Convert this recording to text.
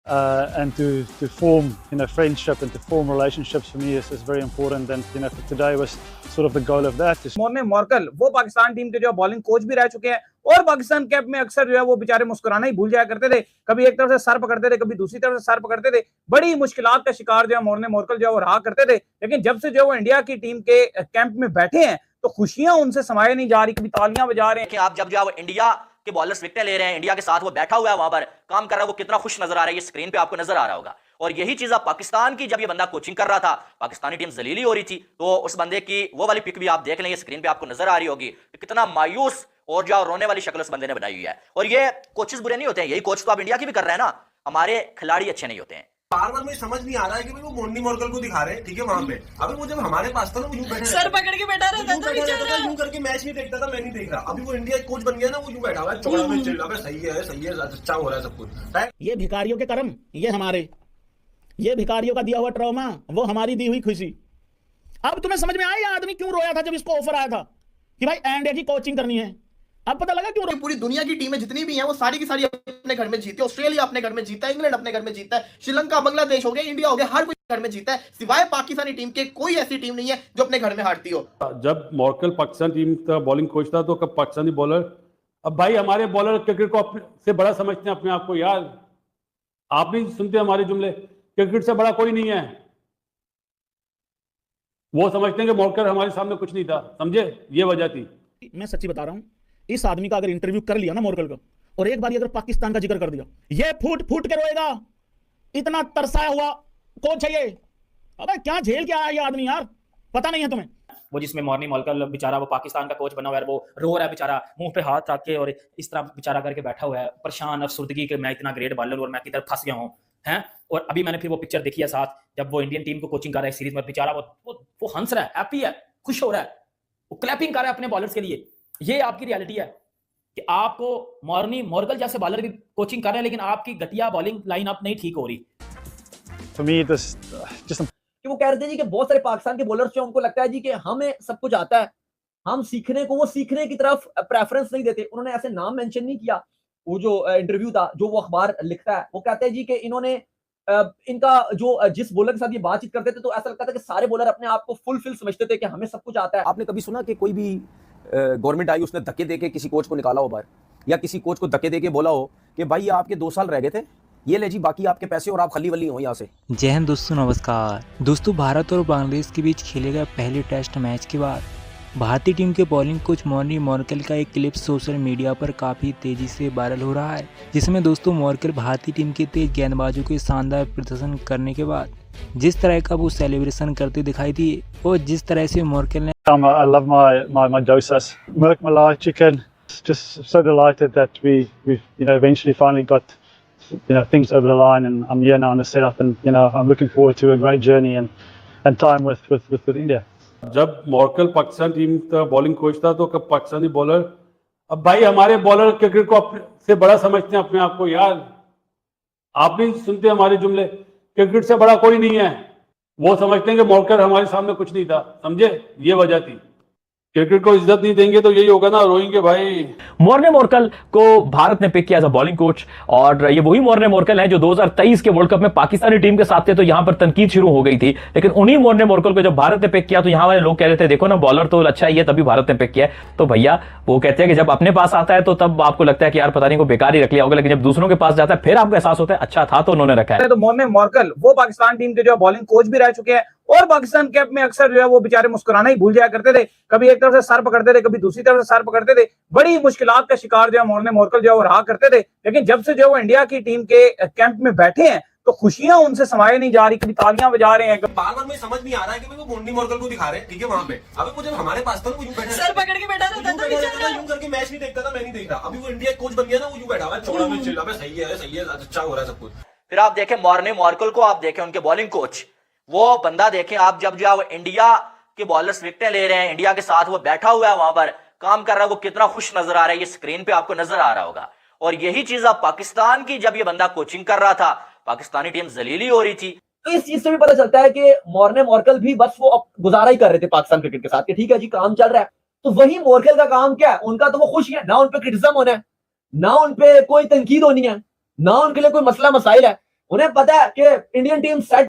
and to form friendship and to form relationships for me is very important, and for today was sort of the goal of that. Morne Morkel वो Pakistan team के जो bowling coach भी रह चुके हैं और Pakistan cap में अक्सर जो है वो बेचारे मुस्कुराना ही भूल जाया करते थे, कभी एक तरफ से सर पकड़ते थे, कभी दूसरी तरफ से सर पकड़ते थे, बड़ी मुश्किलात का शिकार जो है मॉर्ने मॉर्कल जो है वो रहा करते थे। लेकिन जब से जो वो इंडिया की टीम के कैंप में बैठे हैं तो खुशियां उनसे समाये नहीं जा रही, कभी तालियां बजा रहे हैं। कि आप जब जो इंडिया के बॉलर्स विकेटें ले रहे हैं, इंडिया के साथ वो बैठा हुआ है, वहां पर काम कर रहा है, वो कितना खुश नजर आ रहा है, ये स्क्रीन पे आपको नजर आ रहा होगा। और यही चीज आप पाकिस्तान की, जब ये बंदा कोचिंग कर रहा था, पाकिस्तानी टीम जलीली हो रही थी, तो उस बंदे की वो वाली पिक भी आप देख लेंगे, स्क्रीन पे आपको नजर आ रही होगी कि कितना मायूस और जो रोने वाली शक्ल उस बंदे ने बनाई हुई है। और ये कोचेस बुरे नहीं होते हैं, यही कोच तो आप इंडिया की भी कर रहे हैं ना, हमारे खिलाड़ी अच्छे नहीं होते हैं। बार बार मुझे समझ नहीं आ रहा है कि वो मॉर्नी मॉर्कल को दिखा रहे हैं, ठीक है, वहां पे अभी वो जब हमारे पास था ना, वो यूं बैठा सर पकड़ के बैठा रहता था, यूं करके मैच नहीं देखता था, मैं नहीं देख रहा। अभी वो इंडिया कोच बन गया ना, वो यूं बैठा हुआ है चौड़ा में चिल्ला रहा है, सही है, अच्छा हो रहा है सब कुछ। ये भिखारियों के कर्म, ये हमारे, ये भिखारियों का दिया हुआ ट्रॉमा, वो हमारी दी हुई खुशी। अब तुम्हें समझ में आया ये आदमी क्यों रोया था जब इसको ऑफर आया था कि भाई इंडिया की कोचिंग करनी है? अब पता लगा क्यों। पूरी दुनिया की टीमें जितनी भी हैं वो सारी की सारी अपने घर में जीती है। ऑस्ट्रेलिया अपने घर में जीता है, इंग्लैंड अपने घर में जीता है, श्रीलंका, बांग्लादेश हो गया, इंडिया हो गया, हर कोई घर में जीता है। सिवाय पाकिस्तानी टीम के कोई ऐसी टीम नहीं है जो अपने घर में हारती हो। जब मॉर्कल पाकिस्तान टीम का बॉलिंग कोच था तो कब पाकिस्तानी बॉलर, अब भाई हमारे बॉलर क्रिकेट को से बड़ा समझते हैं अपने आप को यार। आप नहीं सुनते हमारे जुमले, क्रिकेट से बड़ा कोई नहीं है। वो समझते हैं कि मॉर्कल हमारे सामने कुछ नहीं था, समझे, ये वजह थी। मैं सच्ची बता रहा हूं, इस आदमी का अगर इंटरव्यू कर लिया ना मॉर्कल का, और एक बार अगर पाकिस्तान का जिक्र कर दिया, ये फूट फूट के रोएगा। इतना तरसाया हुआ कोच है ये। अबे क्या झेल के आया ये आदमी यार, पता नहीं है तुम्हें? वो जिसमें मॉर्नी मॉर्कल बेचारा वो पाकिस्तान का कोच बना हुआ है, वो रो रहा है बेचारा, मुंह पे हाथ रख के और इस तरह बेचारा करके बैठा हुआ है, परेशान, अफसुर्दगी कि मैं इतना ग्रेट बॉलर और मैं किधर फंस गया हूँ हैं। और अभी मैंने फिर वो पिक्चर देखी है साथ, जब वो इंडियन टीम को कोचिंग कर रहा है सीरीज में, बेचारा वो हंस रहा है, हैप्पी है, खुश हो रहा है, वो क्लैपिंग कर रहा है अपने बॉलर्स के लिए। ये आपकी रियलिटी है कि आपको मॉर्नी मॉर्कल जैसे बॉलर भी कोचिंग कर रहे हैं, लेकिन आपकी घटिया बॉलिंग लाइनअप नहीं ठीक हो रही। For me, just कि वो कह रहे थे जी कि बहुत सारे पाकिस्तान के बॉलर्स जो उनको लगता है जी कि हमें सब कुछ आता है, हम सीखने को, वो सीखने की तरफ प्रेफरेंस नहीं देते। उन्होंने ऐसे नाम मेंशन नहीं किया। वो जो इंटरव्यू था, जो वो अखबार लिखता है, वो कहते हैं जी कि इन्होंने इनका जो जिस बॉलर के साथ ये बातचीत करते थे तो ऐसा लगता था कि सारे बॉलर अपने आप को फुलफिल समझते थे कि हमें सब कुछ आता है। आपने कभी सुना कि कोई भी गवर्नमेंट आई उसने धक्के देके किसी कोच को निकाला हो बाहर, या किसी कोच को धक्के देके बोला हो कि भाई आपके 2 साल रह गए थे, ये ले जी बाकी आपके पैसे और आप खली वली हो यहाँ से? जय हिंद दोस्तों, नमस्कार दोस्तों। भारत और बांग्लादेश के बीच खेले गए पहले टेस्ट मैच के बाद भारतीय टीम के बॉलिंग कोच मॉर्नी मॉर्कल का एक क्लिप सोशल मीडिया पर काफ़ी तेज़ी से वायरल हो रहा है, जिसमें दोस्तों मॉर्कल भारतीय टीम के तेज गेंदबाजों के शानदार प्रदर्शन करने के बाद जिस तरह का वो सेलिब्रेशन करते दिखाई दिए, और जिस तरह से मॉर्कल ने I love my dosas, Merk Malai chicken. Just so delighted that we eventually finally got things over the line, and I'm here now on the setup, and I'm looking forward to a great journey and time with India. जब मॉर्कल Pakistan team का bowling coach था तो कब Pakistani bowler, अब भाई हमारे bowler cricket को से बड़ा समझते हैं अपने आप को यार। आप नहीं सुनते हमारे जुमले, क्रिकेट से बड़ा कोई नहीं है। वो समझते हैं कि मॉर्कल हमारे सामने कुछ नहीं था, समझे, ये वजह थी। क्रिकेट को इज्जत नहीं देंगे तो यही होगा ना, रोएंगे भाई। मॉर्ने मॉर्कल को भारत ने पिक किया एज अ बॉलिंग कोच, और ये वही मॉर्ने मॉर्कल है जो 2023 के वर्ल्ड कप में पाकिस्तानी टीम के साथ थे, तो यहां पर तनकीद शुरू हो गई थी। लेकिन उन्हीं मॉर्ने मॉर्कल को जब भारत ने पिक किया तो यहां वाले लोग कह रहे थे देखो ना, बॉलर तो अच्छा ही है, तभी भारत ने पिक किया। तो भैया वो कहते हैं कि जब अपने पास आता है तो तब आपको लगता है कि यार पता नहीं को बेकार ही रख लिया होगा, लेकिन जब दूसरों के पास जाता है फिर आपको एहसास होता है अच्छा था तो उन्होंने रखा है। तो मॉर्ने मॉर्कल वो पाकिस्तान टीम के जो बॉलिंग कोच भी रह चुके हैं और पाकिस्तान कैप में अक्सर जो है वो बेचारे मुस्कुराना ही भूल जाया करते थे, कभी एक तरफ से सर पकड़ते थे, कभी दूसरी तरफ से सर पकड़ते थे, बड़ी मुश्किलात का शिकार जो है मॉर्ने मॉर्कल जो है वो रहा करते थे। लेकिन जब से जो वो इंडिया की टीम के कैंप में बैठे हैं तो खुशियां उनसे समाये नहीं जा रही, कभी तालियां बजा रहे हैं। बार बार मुझे समझ नहीं आ रहा है कि वो मॉर्नी मॉर्कल को दिखा रहे हैं, ठीक है, वहां पे अभी वो जब हमारे पास था, वो यूं बैठा सर पकड़ के बैठा रहता था, यूं करके मैच नहीं देखता था, मैं नहीं देख रहा। अभी वो इंडिया कोच बन गया ना, वो यूं बैठा हुआ है चौड़ा में चिल्ला रहा है, सही है, अच्छा हो रहा है सब कुछ। फिर आप देखें मॉर्नी मॉर्कल को, आप देखें उनके बॉलिंग कोच, वो बंदा देखें आप, जब जो इंडिया के बॉलर्स विकेटें ले रहे हैं, इंडिया के साथ वो बैठा हुआ है, वहां पर काम कर रहा है, वो कितना खुश नजर आ रहा है, ये स्क्रीन पे आपको नजर आ रहा होगा। और यही चीज आप पाकिस्तान की, जब ये बंदा कोचिंग कर रहा था, पाकिस्तानी टीम जलीली हो रही थी। तो इस चीज से भी पता चलता है कि मॉर्ने मॉर्कल भी बस वो गुजारा ही कर रहे थे पाकिस्तान क्रिकेट के साथ कि ठीक है जी काम चल रहा है। तो वही मॉर्कल का काम क्या है, उनका तो वो खुश है, ना उन पे क्रिटिसिज्म होना है, ना उन पे कोई तनकीद होनी है, ना उनके लिए कोई मसला मसाइल है। उन्हें पता है कि इंडियन टीम सेट